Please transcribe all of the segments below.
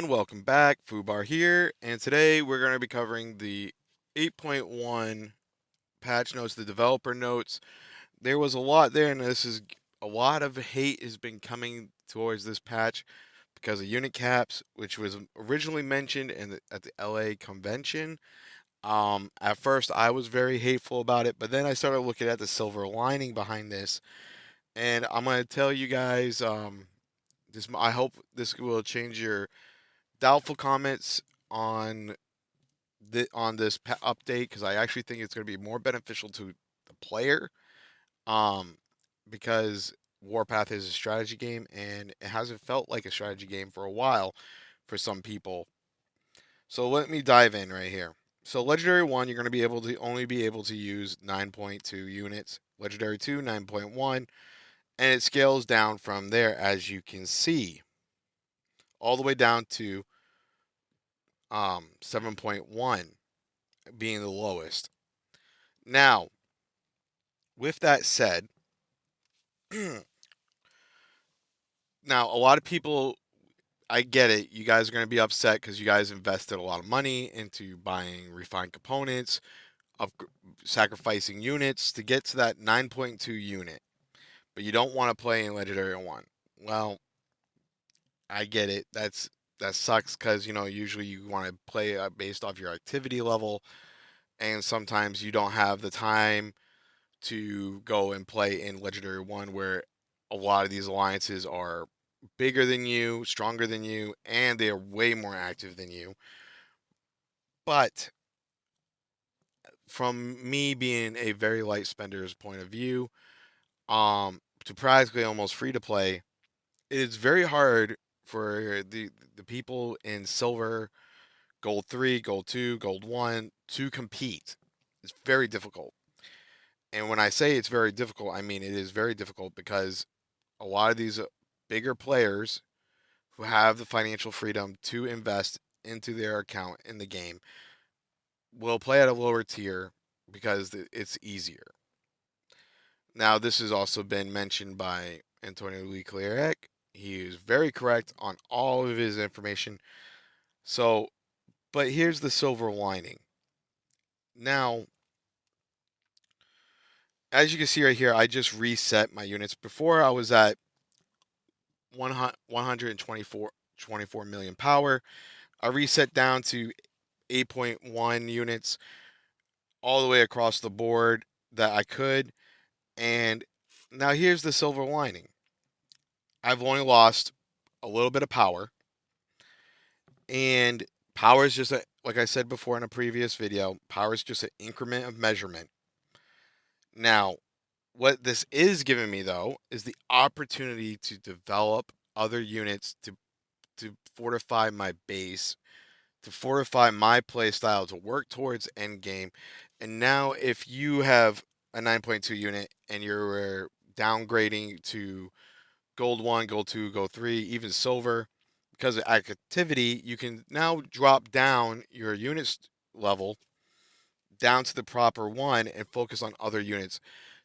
everyone, welcome back. Fubar here, and today we're going to be covering the 8.1 patch notes, the developer notes. There was a lot there, and this is a lot of hate has been coming towards this patch because of unit caps, which was originally mentioned at the LA convention. At first, I was very hateful about it, but then I started looking at the silver lining behind this, and I'm going to tell you guys. I hope this will change your doubtful comments on this update because I actually think it's going to be more beneficial to the player. Um, because Warpath is a strategy game and it hasn't felt like a strategy game for a while for some people. So let me dive in right here. So Legendary 1, you're going to be able to only be able to use 9.2 units. Legendary 2, 9.1, and it scales down from there as you can see, all the way down to 7.1 being the lowest. Now, with that said, now a lot of people, I get it. You guys are going to be upset because you guys invested a lot of money into buying refined components, of sacrificing units to get to that 9.2 unit, but you don't want to play in Legendary 1. Well, I get it. That sucks because usually you want to play based off your activity level, and sometimes you don't have the time to go and play in Legendary 1 where a lot of these alliances are bigger than you, stronger than you, and they are way more active than you. But from me being a very light spender's point of view, to practically almost free to play, it is very hard for the people in silver, gold 3, gold 2, gold 1 to compete. It's very difficult. And when I say it's very difficult, I mean it is very difficult because a lot of these bigger players who have the financial freedom to invest into their account in the game will play at a lower tier because it's easier. Now, this has also been mentioned by Antonio Leclerc. He is very correct on all of his information. So, but here's the silver lining. Now, as you can see right here, I just reset my units. Before I was at 124 million power. I reset down to 8.1 units all the way across the board that I could. And now here's the silver lining. I've only lost a little bit of power. And power is just, like I said before in a previous video, power is just an increment of measurement. Now, what this is giving me, though, is the opportunity to develop other units to fortify my base, to fortify my play style, to work towards end game. And now, if you have a 9.2 unit and you're downgrading to gold 1, gold 2, gold 3, even silver, because of activity, you can now drop down your units level down to the proper one and focus on other units.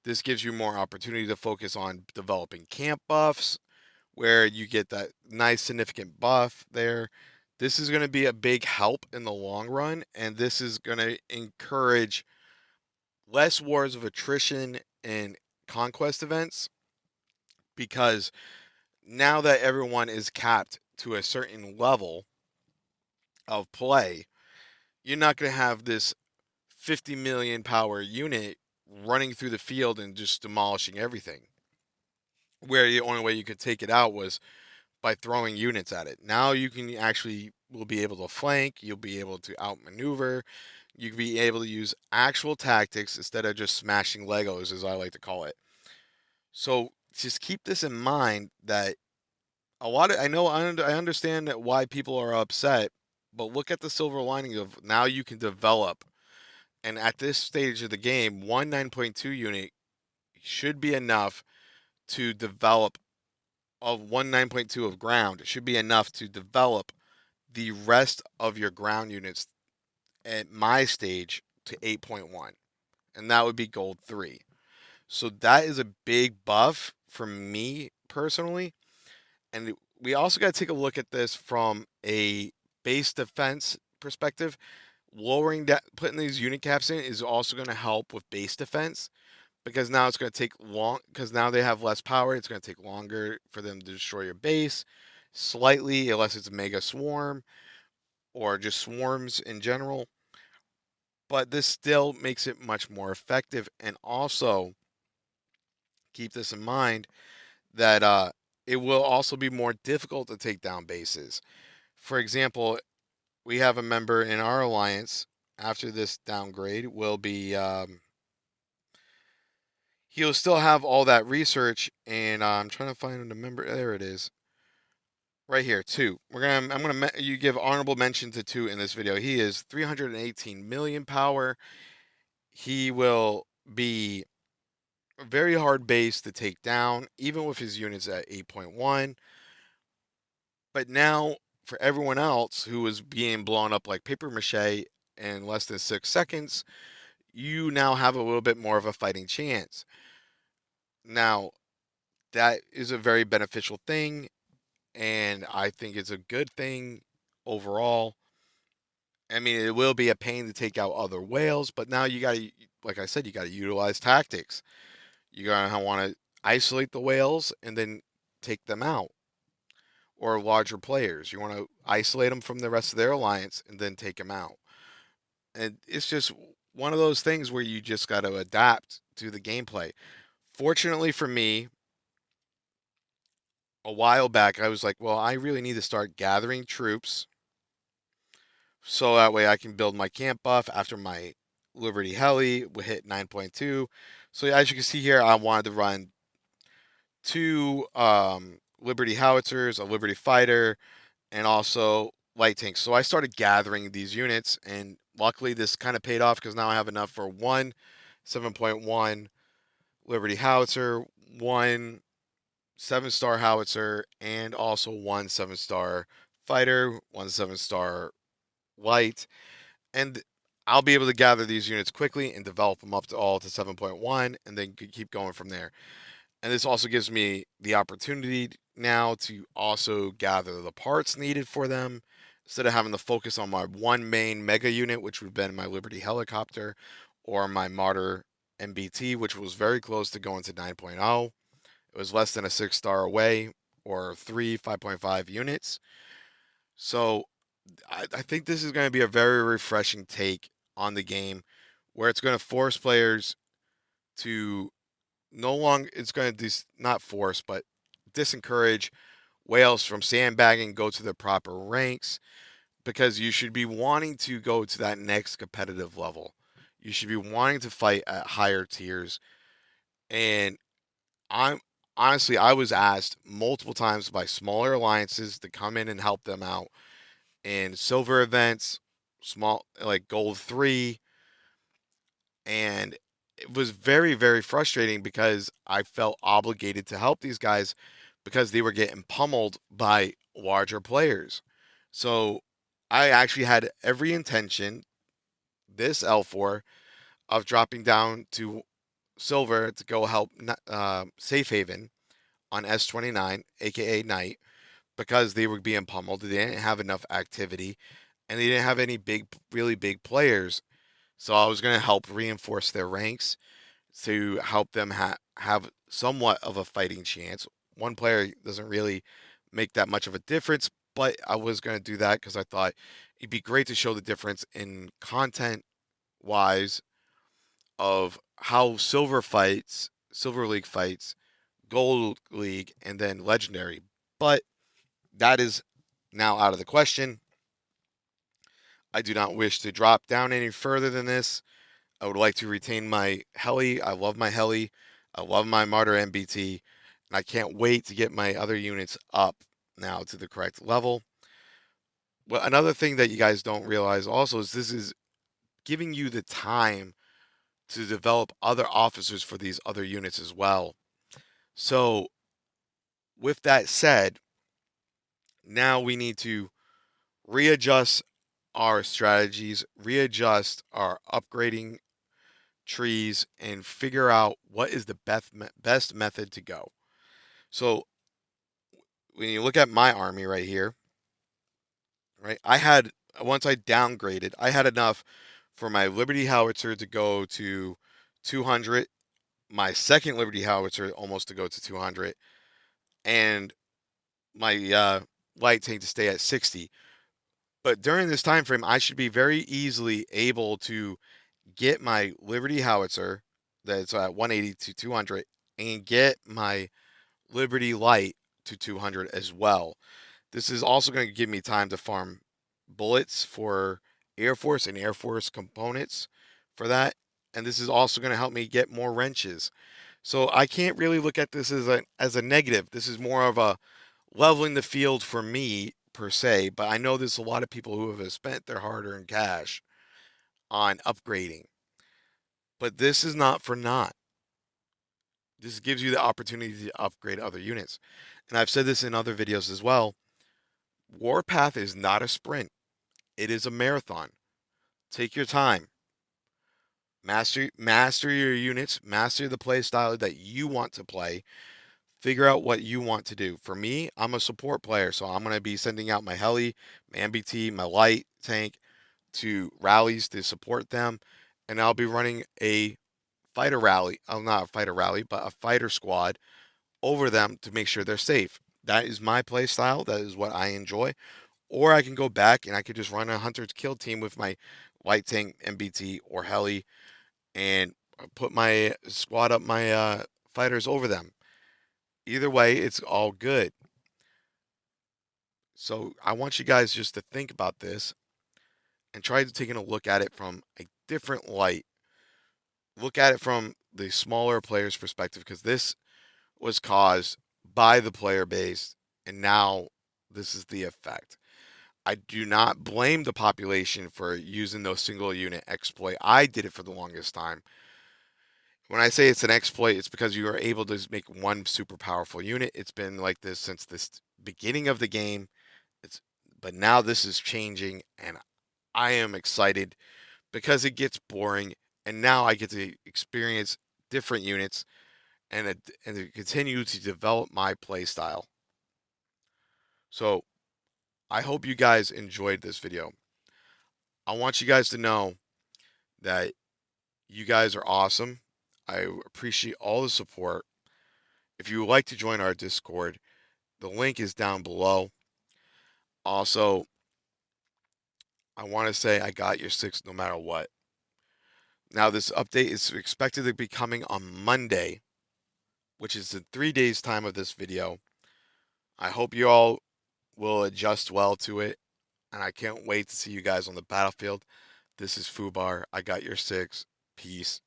This gives you more opportunity to focus on developing camp buffs, where you get that nice significant buff there. This is going to be a big help in the long run, and this is going to encourage less wars of attrition and conquest events because now that everyone is capped to a certain level of play, you're not going to have this 50 million power unit running through the field and just demolishing everything. Where the only way you could take it out was by throwing units at it. Now you can actually will be able to flank, you'll be able to outmaneuver, you can be able to use actual tactics instead of just smashing Legos, as I like to call it. So just keep this in mind that I understand that why people are upset, but look at the silver lining of now you can develop. And at this stage of the game, one 9.2 unit should be enough to develop of one 9.2 of ground. It should be enough to develop the rest of your ground units at my stage to 8.1. And that would be gold 3. So that is a big buff for me personally. And we also got to take a look at this from a base defense perspective. Lowering that, putting these unit caps in is also going to help with base defense because now it's going to take long, because now they have less power. It's going to take longer for them to destroy your base slightly, unless it's a mega swarm or just swarms in general. But this still makes it much more effective. And also keep this in mind that it will also be more difficult to take down bases. For example, we have a member in our alliance after this downgrade will be he'll still have all that research, and I'm trying to find the member. There it is, right here. Two. I'm gonna you give honorable mention to two in this video. He is 318 million power. He will be a very hard base to take down, even with his units at 8.1. But now, for everyone else who is being blown up like paper mache in less than 6 seconds, you now have a little bit more of a fighting chance. Now, that is a very beneficial thing, and I think it's a good thing overall. I mean, it will be a pain to take out other whales, but now you got to, like I said, you got to utilize tactics. You're going to want to isolate the whales and then take them out, or larger players. You want to isolate them from the rest of their alliance and then take them out. And it's just one of those things where you just got to adapt to the gameplay. Fortunately for me, a while back, I was like, well, I really need to start gathering troops so that way I can build my camp buff after my Liberty Heli will hit 9.2. So as you can see here, I wanted to run two Liberty Howitzers, a Liberty Fighter, and also light tanks. So I started gathering these units, and luckily this kind of paid off because now I have enough for one 7.1 Liberty Howitzer, one 7-star howitzer, and also one 7-star fighter, one 7-star light. And I'll be able to gather these units quickly and develop them up to all to 7.1 and then keep going from there. And this also gives me the opportunity now to also gather the parts needed for them instead of having to focus on my one main mega unit, which would have been my Liberty helicopter, or my Martyr MBT, which was very close to going to 9.0. It was less than a 6-star away, or three 5.5 units. So I think this is going to be a very refreshing take on the game where it's going to force players to no longer, it's going to not force, but disencourage whales from sandbagging, go to the proper ranks, because you should be wanting to go to that next competitive level. You should be wanting to fight at higher tiers. And I'm honestly, I was asked multiple times by smaller alliances to come in and help them out in silver events, small like gold 3, and it was very, very frustrating because I felt obligated to help these guys because they were getting pummeled by larger players. So I actually had every intention this L4 of dropping down to silver to go help Safe Haven on S29, aka Knight, because they were being pummeled. They didn't have enough activity, and they didn't have any big, really big players. So I was going to help reinforce their ranks to help them have somewhat of a fighting chance. One player doesn't really make that much of a difference, but I was going to do that because I thought it'd be great to show the difference in content wise of how silver fights, silver league fights, gold league, and then legendary. But that is now out of the question. I do not wish to drop down any further than this. I would like to retain my heli. I love my heli. I love my Martyr MBT. And I can't wait to get my other units up now to the correct level. Well, another thing that you guys don't realize also is this is giving you the time to develop other officers for these other units as well. So, with that said, now we need to readjust our strategies, readjust our upgrading trees, and figure out what is the best method to go. So when you look at my army right here, right, once I downgraded, I had enough for my Liberty Howitzer to go to 200, my second Liberty Howitzer almost to go to 200, and my light tank to stay at 60. But during this time frame, I should be very easily able to get my Liberty Howitzer that's at 180 to 200 and get my Liberty Light to 200 as well. This is also going to give me time to farm bullets for Air Force and Air Force components for that. And this is also going to help me get more wrenches. So I can't really look at this as a negative. This is more of a leveling the field for me per se, but I know there's a lot of people who have spent their hard-earned cash on upgrading. But this is not for naught. This gives you the opportunity to upgrade other units. And I've said this in other videos as well. Warpath is not a sprint. It is a marathon. Take your time. Master your units, master the play style that you want to play. Figure out what you want to do. For me, I'm a support player, so I'm going to be sending out my heli, my MBT, my light tank to rallies to support them, and I'll be running a fighter rally. Not a fighter rally, but a fighter squad over them to make sure they're safe. That is my play style. That is what I enjoy. Or I can go back and I could just run a hunter's kill team with my light tank, MBT, or heli, and put my squad up my fighters over them. Either way, it's all good. So I want you guys just to think about this and try to take a look at it from a different light. Look at it from the smaller player's perspective, because this was caused by the player base, and now this is the effect. I do not blame the population for using those single unit exploit. I did it for the longest time. When I say it's an exploit, it's because you are able to make one super powerful unit. It's been like this since the beginning of the game. But now this is changing, and I am excited because it gets boring, and now I get to experience different units and to continue to develop my play style. So I hope you guys enjoyed this video. I want you guys to know that you guys are awesome. I appreciate all the support. If you would like to join our Discord, the link is down below. Also, I want to say I got your 6 no matter what. Now, this update is expected to be coming on Monday, which is in 3 days' time of this video. I hope you all will adjust well to it, and I can't wait to see you guys on the battlefield. This is Fubar. I got your 6. Peace.